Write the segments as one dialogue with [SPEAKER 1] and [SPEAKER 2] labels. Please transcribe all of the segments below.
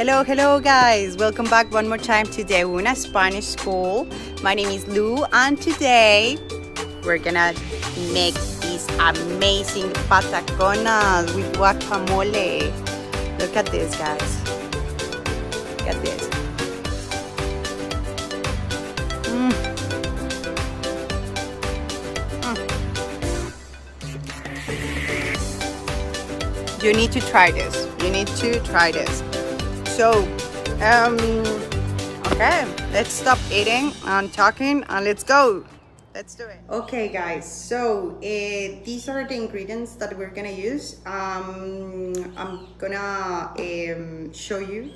[SPEAKER 1] Hello guys, welcome back one more time to the Una Spanish School. My name is Lu and today we're gonna make these amazing patacones with guacamole. Look at this, guys. Look at this. You need to try this. You need to try this. So, okay, let's stop eating and talking and let's go. Let's do it. Okay, guys, so these are the ingredients that we're gonna use. I'm gonna show you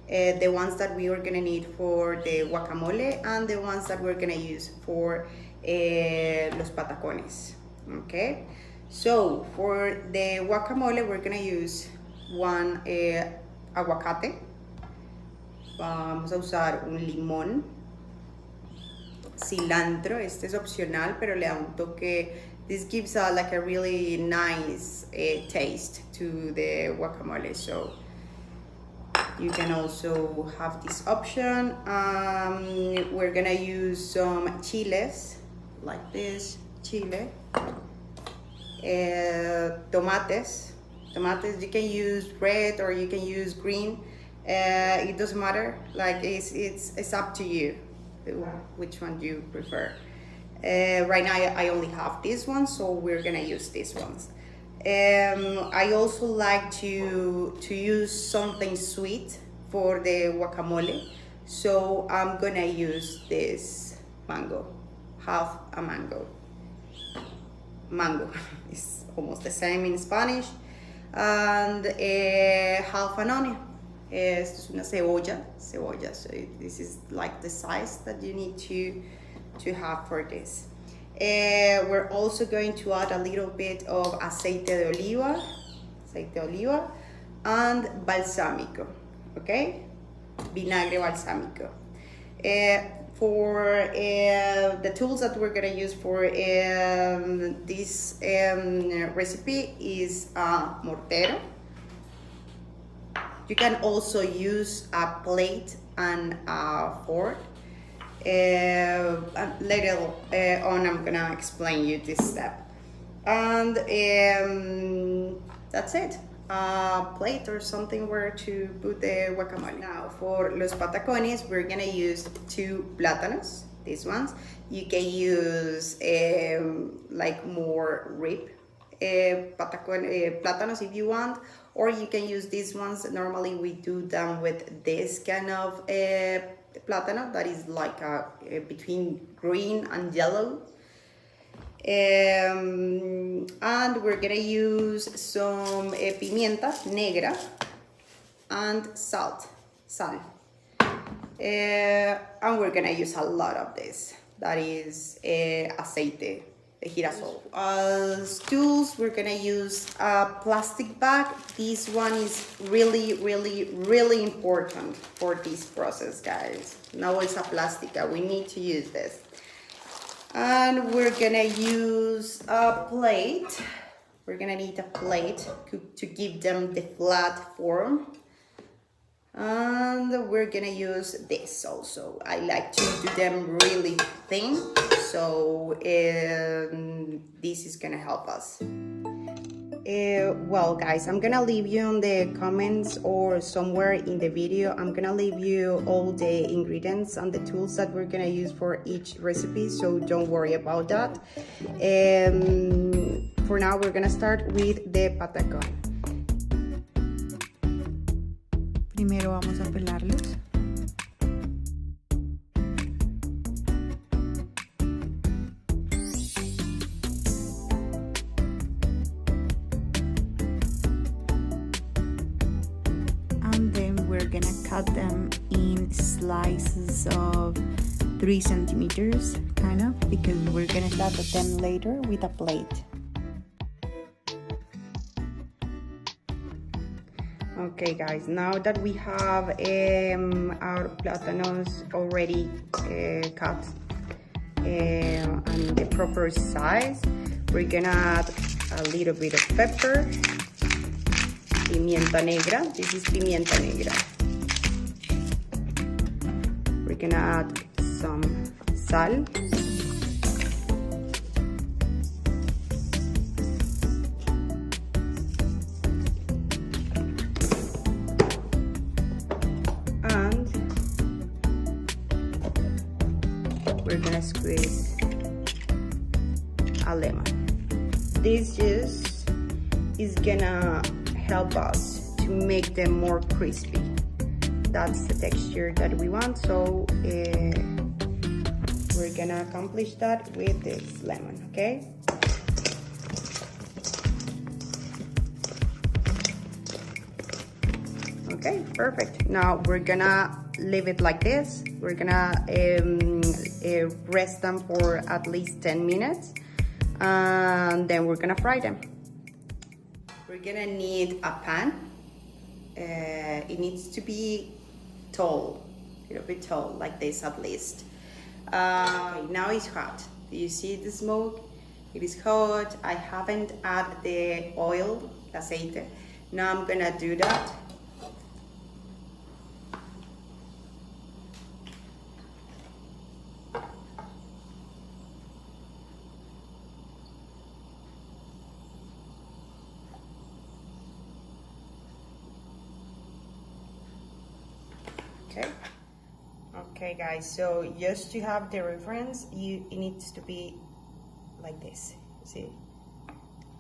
[SPEAKER 1] the ones that we are gonna need for the guacamole and the ones that we're gonna use for los patacones. Okay, so for the guacamole, we're gonna use one aguacate. Vamos a usar un limón, cilantro, este es opcional pero le da un toque. This gives like a really nice taste to the guacamole, so you can also have this option. We're gonna use some chiles like this, chile, tomates, you can use red or you can use green. It doesn't matter, like it's up to you which one you prefer. Right now I only have this one, so we're gonna use these ones. I also like to use something sweet for the guacamole, so I'm gonna use this mango, half a mango. Mango is almost the same in Spanish. And half an onion. Esto es una cebolla, so this is like the size that you need to have for this. We're also going to add a little bit of aceite de oliva and balsámico, okay? Vinagre balsámico. For the tools that we're gonna use for this recipe is a mortero. You can also use a plate and a fork. Later on I'm gonna explain you this step. And that's it. A plate or something where to put the guacamole. Now for los patacones, we're gonna use 2 plátanos, these ones. You can use like more rib plátanos if you want, or you can use these ones. Normally we do them with this kind of plátano that is like between green and yellow. And we're gonna use some pimienta negra and sal. And we're gonna use a lot of this. That is aceite de girasol. As tools, we're gonna use a plastic bag. This one is really important for this process, guys. No bolsa plástica, we need to use this. And we're gonna use a plate. We're gonna need a plate to give them the flat form. And we're gonna use this also. I like to do them really thin, so this is gonna help us. Well guys, I'm gonna leave you in the comments or somewhere in the video, I'm gonna leave you all the ingredients and the tools that we're gonna use for each recipe, so don't worry about that. For now, we're gonna start with the patacón. Primero vamos a pelarlos. And then we're gonna cut them in slices of 3 centimeters, kind of, because we're gonna cut them later with a plate. Okay guys, now that we have our plátanos already cut and the proper size, we're gonna add a little bit of pepper, pimienta negra. This is pimienta negra. gonna add some sal. And we're gonna squeeze a lemon. This juice is gonna help us to make them more crispy. That's the texture that we want, so we're gonna accomplish that with this lemon, okay? Okay, perfect. Now we're gonna leave it like this. We're gonna rest them for at least 10 minutes, and then we're gonna fry them. We're gonna need a pan. It needs to be tall, a little bit tall, like this at least. Okay, now it's hot. Do you see the smoke? It is hot. I haven't added the oil, aceite. Now I'm gonna do that. Okay guys, so just to have the reference, it needs to be like this. See,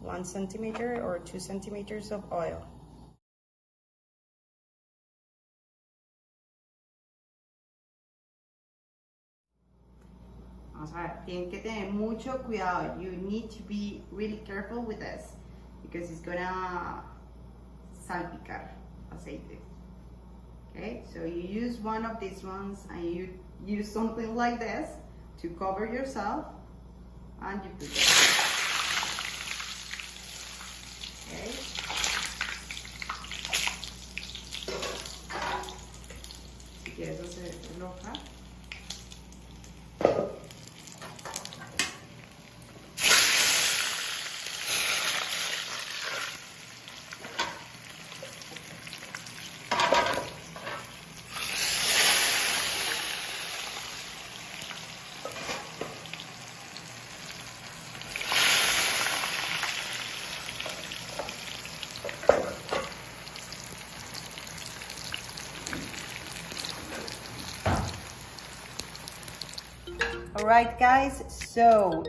[SPEAKER 1] 1 centimeter or 2 centimeters of oil. Vamos a ver, tienen que tener mucho cuidado. You need to be really careful with this because it's gonna salpicar aceite. Okay, so you use one of these ones and you use something like this to cover yourself and you put it. Okay. Si quieres hacer roja. Alright guys, so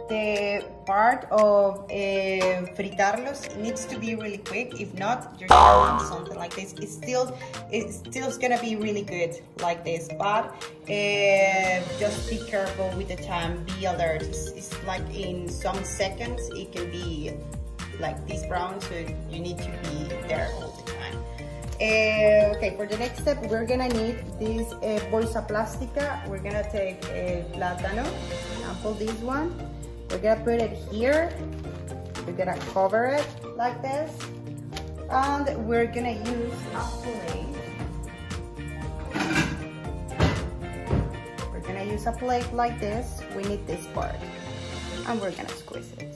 [SPEAKER 1] the part of fritarlos needs to be really quick. If not, you're gonna want something like this. It's still gonna be really good like this, but just be careful with the time, be alert. It's like in some seconds it can be like this brown, so you need to be there all the time. Okay, for the next step, we're gonna need this bolsa plástica. We're gonna take a plátano, example this one. We're gonna put it here. We're gonna cover it like this, and we're gonna use a plate. We're gonna use a plate like this. We need this part, and we're gonna squeeze it.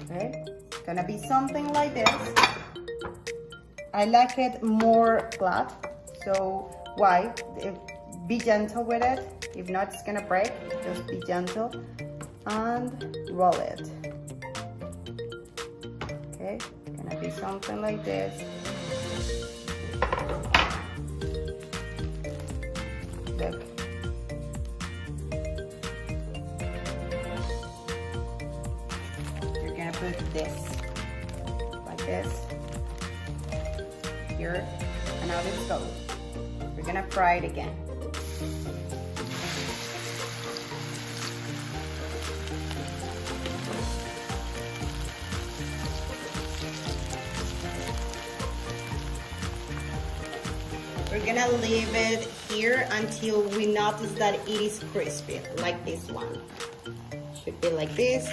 [SPEAKER 1] Okay. Gonna be something like this. I like it more flat, so why? Be gentle with it. If not, it's gonna break. Just be gentle and roll it. Okay, gonna be something like this. Look. You're gonna put this. This here, and now let's go. We're gonna fry it again. We're gonna leave it here until we notice that it is crispy, like this one. Should be like this.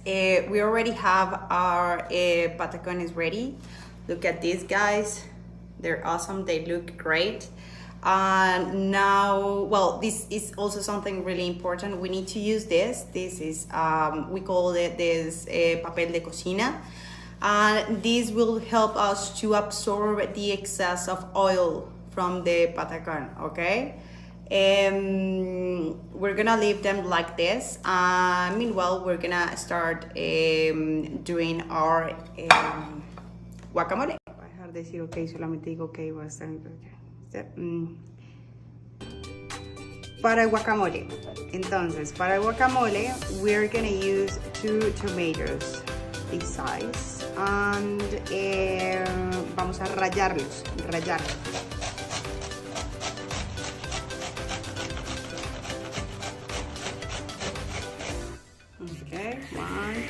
[SPEAKER 1] We already have our patacones ready. Look at these guys. They're awesome. They look great. Now, well, this is also something really important. We need to use this. This is, we call it this papel de cocina. And this will help us to absorb the excess of oil from the patacon, okay? We're gonna leave them like this. Meanwhile, we're gonna start doing our guacamole. Voy a dejar de decir ok, solamente digo ok, voy a estar para el guacamole. Entonces, para el guacamole, we're gonna use 2 tomatoes this size, and vamos a rallarlos. Okay, 1.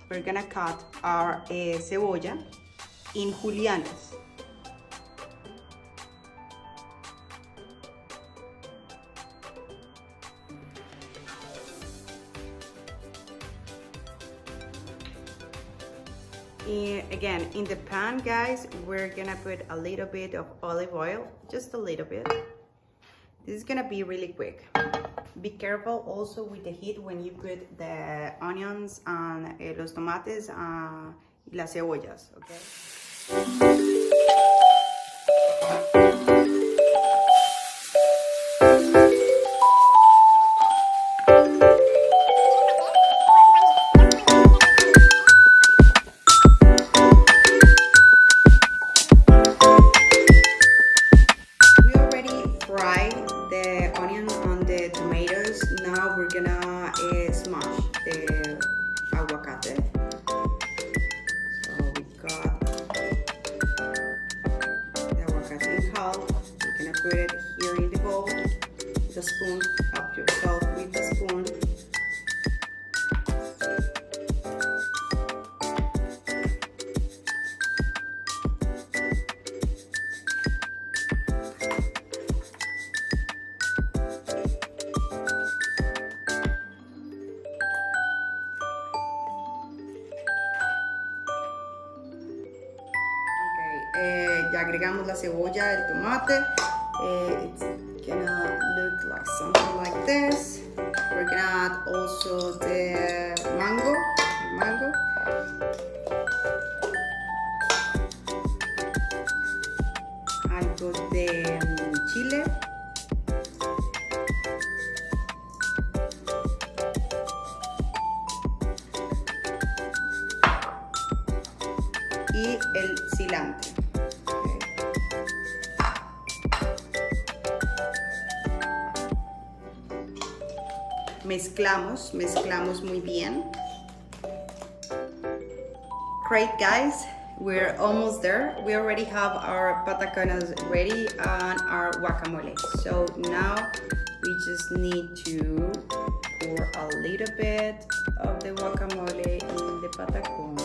[SPEAKER 1] We're gonna cut our cebolla in julianas. Again, in the pan, guys, we're gonna put a little bit of olive oil, just a little bit. This is gonna be really quick. Be careful also with the heat when you put the onions and los tomates y las cebollas, okay? Put it here in the bowl with a spoon. Help yourself with the spoon. Okay, ya agregamos la cebolla, el tomate. It's gonna look like something like this. We're gonna add also the mango. I got the chile. Y el cilantro. Mezclamos muy bien. Great, guys, we're almost there. We already have our patacones ready and our guacamole. So now we just need to pour a little bit of the guacamole in the patacon.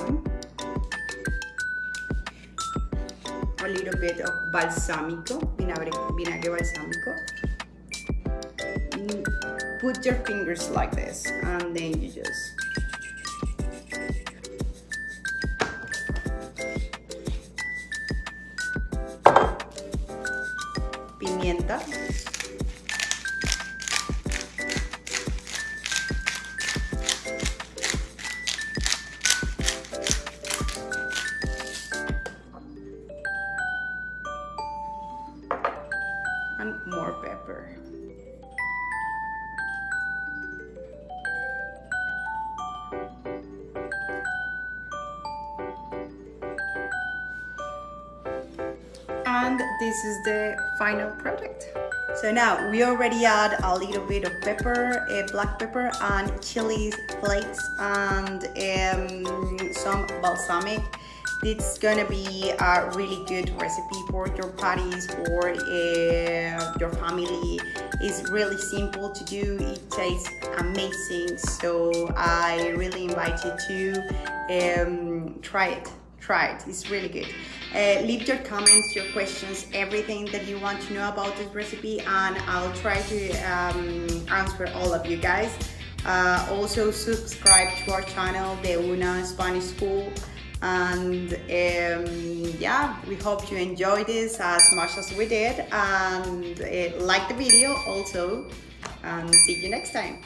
[SPEAKER 1] A little bit of balsámico, vinagre balsámico. Put your fingers like this, and then you just pimienta, and more pepper. And this is the final product. So now we already add a little bit of pepper, black pepper and chili flakes and some balsamic. It's gonna be a really good recipe for your parties, for your family. It's really simple to do. It tastes amazing. So I really invite you to try it. It's really good. Leave your comments, your questions, everything that you want to know about this recipe, and I'll try to answer all of you guys. Also subscribe to our channel, the Una Spanish School, and yeah, we hope you enjoyed this as much as we did, and like the video also, and see you next time.